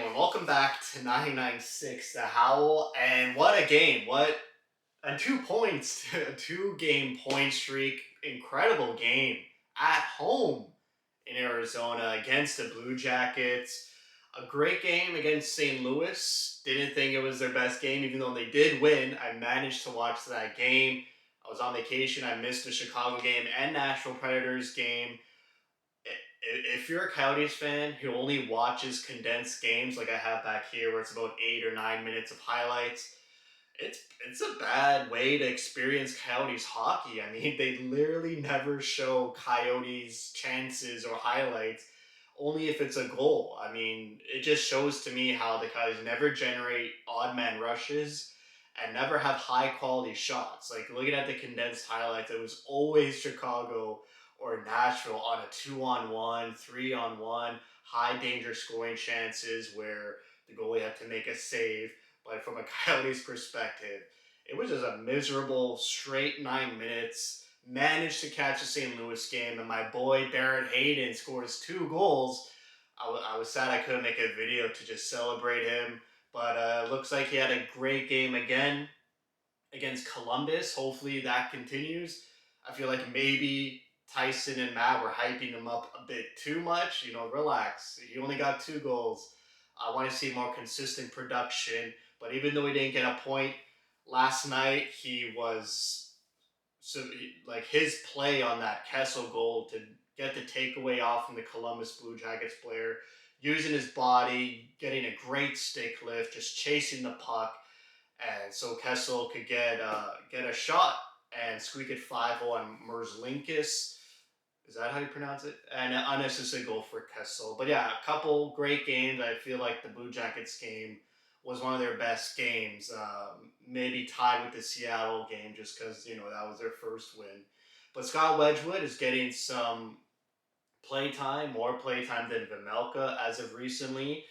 everyone? Welcome back to 996 The Howl. And what a game. What a 2 points, a 2 game point streak. Incredible game at home in Arizona against the Blue Jackets. A great game against St. Louis. Didn't think it was their best game, even though they did win. I managed to watch that game. I was on vacation. I missed the Chicago game and Nashville Predators game. If you're a Coyotes fan who only watches condensed games like I have back here, where it's about 8 or 9 minutes of highlights, it's a bad way to experience Coyotes hockey. I mean, they literally never show Coyotes chances or highlights, only if it's a goal. I mean, it just shows to me how the Coyotes never generate odd man rushes and never have high quality shots. Like looking at the condensed highlights, it was always Chicago or Nashville on a 2-on-1, 3-on-1, high danger scoring chances where the goalie had to make a save. But from a Coyotes perspective, it was just a miserable straight 9 minutes. Managed to catch the St. Louis game, and my boy Barrett Hayden scores 2 goals. I was sad I couldn't make a video to just celebrate him, but looks like he had a great game again against Columbus. Hopefully that continues. I feel like maybe Tyson and Matt were hyping him up a bit too much. Relax. He only got 2 goals. I want to see more consistent production. But even though he didn't get a point last night, he was like his play on that Kessel goal to get the takeaway off from the Columbus Blue Jackets player, using his body, getting a great stick lift, just chasing the puck, and so Kessel could get a shot and squeak it 5-0 on Merzlinkis. Is that how you pronounce it? And an unnecessary goal for Kessel. But yeah, a couple great games. I feel like the Blue Jackets game was one of their best games. Maybe tied with the Seattle game just because, that was their first win. But Scott Wedgwood is getting some playtime, more playtime than Vimelka as of recently.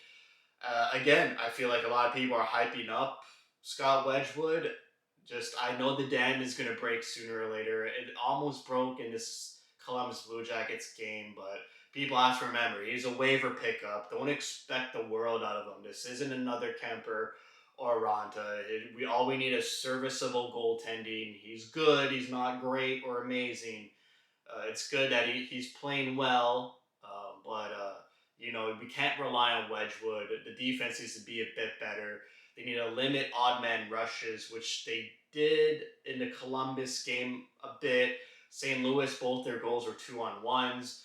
Again, I feel like a lot of people are hyping up Scott Wedgwood. Just I know the dam is going to break sooner or later. It almost broke in this Columbus Blue Jackets game, but people have to remember he's a waiver pickup. Don't expect the world out of him. This isn't another Kemper or Ranta. We need is serviceable goaltending. He's good. He's not great or amazing. It's good that he's playing well, but we can't rely on Wedgwood. The defense needs to be a bit better. They need to limit odd man rushes, which they did in the Columbus game a bit. St. Louis, both their goals were 2-on-1s.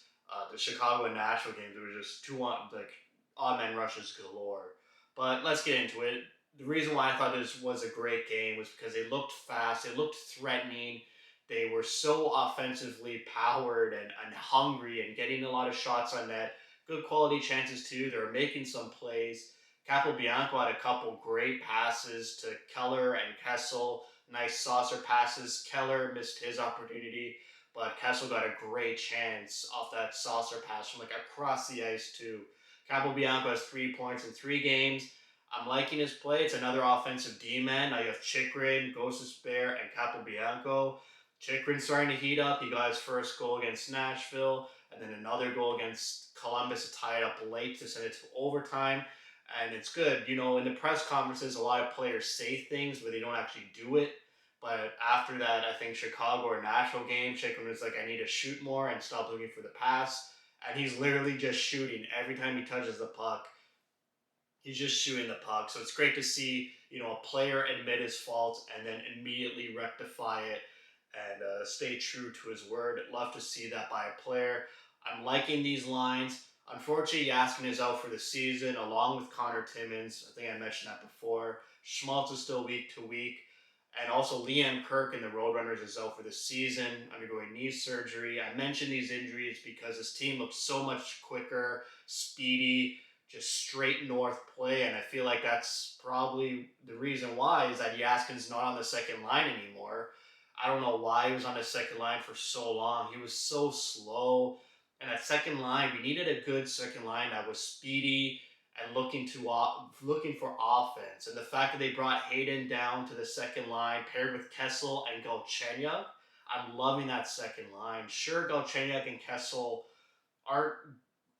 The Chicago and Nashville games were just two on like odd man rushes galore. But let's get into it. The reason why I thought this was a great game was because they looked fast, they looked threatening, they were so offensively powered and hungry and getting a lot of shots on net. Good quality chances too. They were making some plays. Capobianco had a couple great passes to Keller and Kessel. Nice saucer passes. Keller missed his opportunity, but Kessel got a great chance off that saucer pass from like across the ice too. Capobianco has 3 points in 3 games. I'm liking his play. It's another offensive D-man. Now you have Chikrin, Gostisbehere, and Capobianco. Chikrin's starting to heat up. He got his first goal against Nashville, and then another goal against Columbus to tie it up late to send it to overtime. And it's good. In the press conferences, a lot of players say things, but they don't actually do it. But after that, I think Chicago or Nashville game, Chikrin was like, I need to shoot more and stop looking for the pass. And he's literally just shooting every time he touches the puck. He's just shooting the puck. So it's great to see, a player admit his fault and then immediately rectify it and stay true to his word. I'd love to see that by a player. I'm liking these lines. Unfortunately, Yaskin is out for the season along with Connor Timmins. I think I mentioned that before. Schmaltz is still week to week. And also Liam Kirk and the Roadrunners is out for the season, undergoing knee surgery. I mentioned these injuries because this team looks so much quicker, speedy, just straight north play, and I feel like that's probably the reason why is that Yaskin's not on the second line anymore. I don't know why he was on the second line for so long. He was so slow, and that second line, we needed a good second line that was speedy and looking for offense. And the fact that they brought Hayden down to the second line, paired with Kessel and Galchenyuk, I'm loving that second line. Sure, Galchenyuk and Kessel aren't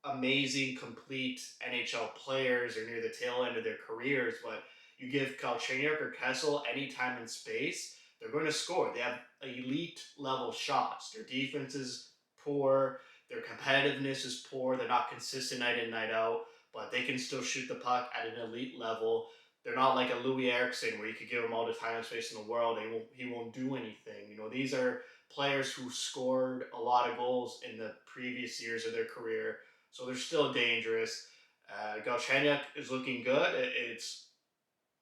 amazing, complete NHL players or near the tail end of their careers, but you give Galchenyuk or Kessel any time and space, they're going to score. They have elite level shots. Their defense is poor. Their competitiveness is poor. They're not consistent night in, night out, but they can still shoot the puck at an elite level. They're not like a Louis Erickson where you could give him all the time and space in the world and he won't do anything. These are players who scored a lot of goals in the previous years of their career, so they're still dangerous. Galchenyuk is looking good. It's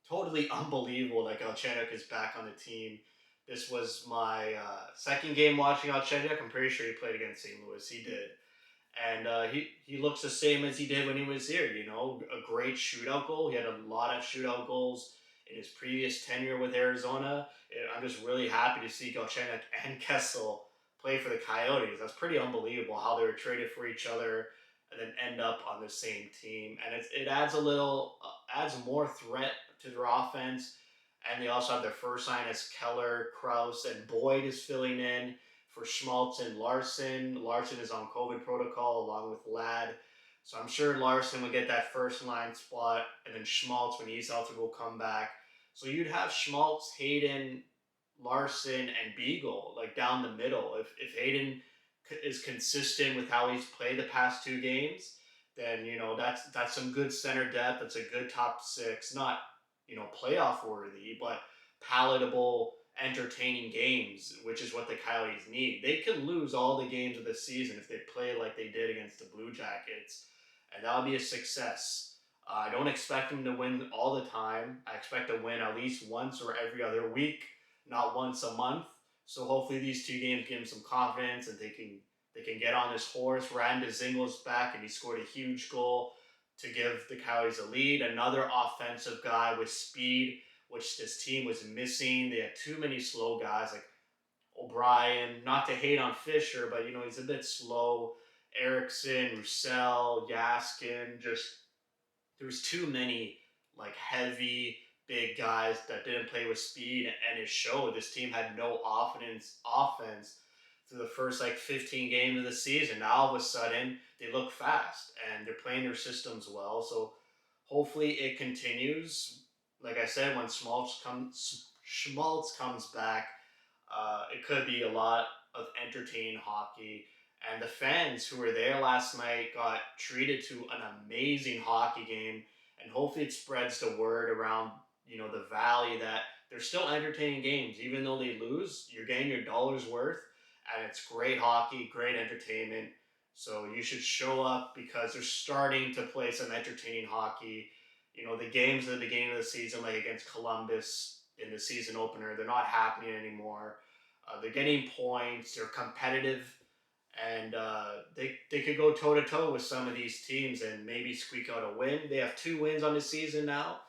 totally unbelievable that Galchenyuk is back on the team. This was my second game watching Galchenyuk. I'm pretty sure he played against St. Louis. He did. And he looks the same as he did when he was here. A great shootout goal. He had a lot of shootout goals in his previous tenure with Arizona. And I'm just really happy to see Galchenyuk and Kessel play for the Coyotes. That's pretty unbelievable how they were traded for each other and then end up on the same team. And it adds adds more threat to their offense. And they also have their first line as Keller, Kraus, and Boyd is filling in for Schmaltz and Larson. Larson is on COVID protocol along with Ladd. So I'm sure Larson would get that first line spot, and then Schmaltz, when he's healthy, will come back. So you'd have Schmaltz, Hayden, Larson, and Beagle like down the middle. If Hayden is consistent with how he's played the past two games, then that's some good center depth. That's a good top six. Not playoff worthy, but palatable, entertaining games, which is what the Coyotes need. They could lose all the games of the season if they play like they did against the Blue Jackets, and that would be a success. I don't expect them to win all the time. I expect to win at least once or every other week, not once a month. So hopefully these two games give them some confidence and they can get on this horse. Ryan Dezingel's back and he scored a huge goal to give the Coyotes a lead. Another offensive guy with speed, which this team was missing. They had too many slow guys like O'Brien. Not to hate on Fisher, but he's a bit slow. Erickson, Roussel, Yaskin. Just there was too many like heavy big guys that didn't play with speed, and it showed. This team had no offense through the first like 15 games of the season. Now all of a sudden they look fast and they're playing their systems well. So hopefully it continues. Like I said, when Schmaltz comes back, it could be a lot of entertaining hockey. And the fans who were there last night got treated to an amazing hockey game. And hopefully it spreads the word around, the valley that they're still entertaining games. Even though they lose, you're getting your dollar's worth. And it's great hockey, great entertainment. So you should show up because they're starting to play some entertaining hockey. The games at the beginning of the season, like against Columbus in the season opener, they're not happening anymore. They're getting points. They're competitive, and they could go toe to toe with some of these teams and maybe squeak out a win. They have 2 wins on the season now.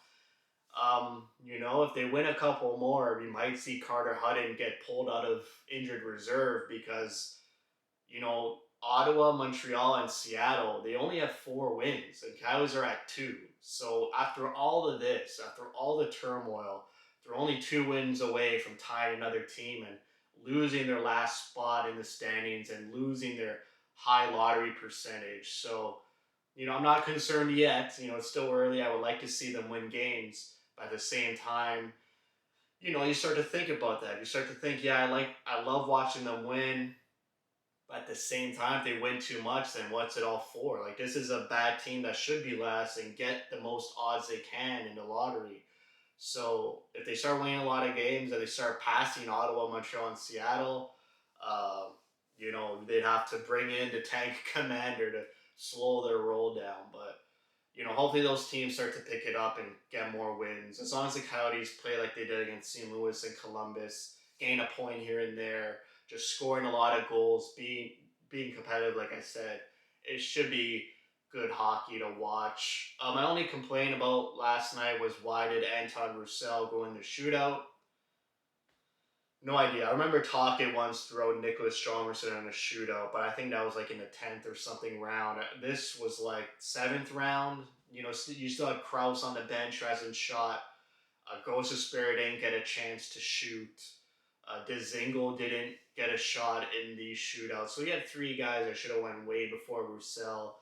If they win a couple more, we might see Carter Hutton get pulled out of injured reserve because Ottawa, Montreal, and Seattle, they only have 4 wins, and Coyotes are at 2. So after all of this, after all the turmoil, they're only 2 wins away from tying another team and losing their last spot in the standings and losing their high lottery percentage. So, I'm not concerned yet. It's still early. I would like to see them win games. But at the same time, you start to think about that. You start to think, yeah, I love watching them win. But at the same time, if they win too much, then what's it all for? Like, this is a bad team that should be last and get the most odds they can in the lottery. So if they start winning a lot of games and they start passing Ottawa, Montreal, and Seattle, uh, they'd have to bring in the tank commander to slow their roll down. But hopefully those teams start to pick it up and get more wins. As long as the Coyotes play like they did against St. Louis and Columbus, gain a point here and there, just scoring a lot of goals, being competitive, like I said, it should be good hockey to watch. My only complaint about last night was why did Anton Roussel go in the shootout? No idea. I remember talking once throughout Nicholas Stromerson in a shootout, but I think that was like in the 10th or something round. This was like 7th round. You still had Kraus on the bench who hasn't shot. Ghost of Spirit didn't get a chance to shoot. Dzingel didn't get a shot in the shootout. So you had 3 guys that should have went way before Roussel.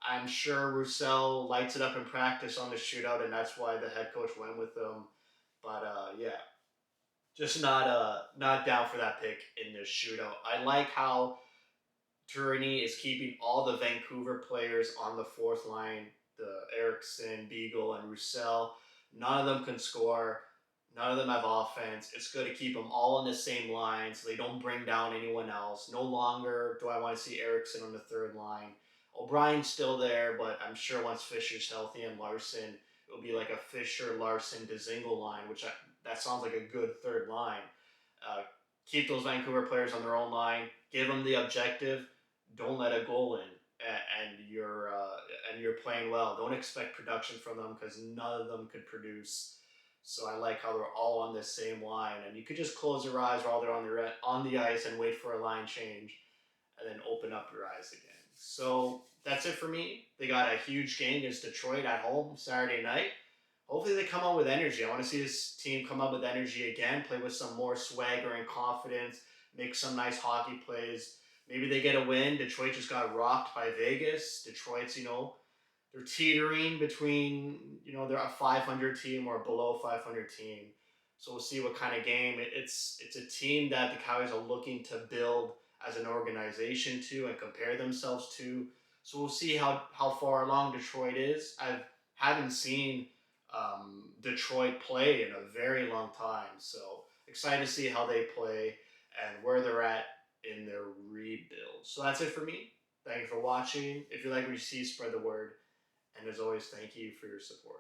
I'm sure Roussel lights it up in practice on the shootout, and that's why the head coach went with them. But yeah, just not down for that pick in this shootout. I like how Tourney is keeping all the Vancouver players on the fourth line, the Erickson, Beagle, and Roussel. None of them can score. None of them have offense. It's good to keep them all on the same line so they don't bring down anyone else. No longer do I want to see Erickson on the third line. O'Brien's still there, but I'm sure once Fisher's healthy and Larson, it'll be like a Fisher, Larson, Dezingle line, that sounds like a good third line. Uh, Keep those Vancouver players on their own line. Give them the objective. Don't let a goal in, and you're playing well. Don't expect production from them because none of them could produce. So I like how they're all on this same line, and you could just close your eyes while they're on the ice and wait for a line change, and then open up your eyes again. So that's it for me. They got a huge game against Detroit at home Saturday night. Hopefully they come out with energy. I want to see this team come out with energy again, play with some more swagger and confidence, make some nice hockey plays. Maybe they get a win. Detroit just got rocked by Vegas. Detroit's, they're teetering between, they're a 500 team or a below 500 team. So we'll see what kind of game. It's a team that the Cowboys are looking to build as an organization to and compare themselves to. So we'll see how far along Detroit is. I haven't seen Detroit play in a very long time. So excited to see how they play and where they're at in their rebuild. So that's it for me. Thank you for watching. If you like what you see, spread the word. And as always, thank you for your support.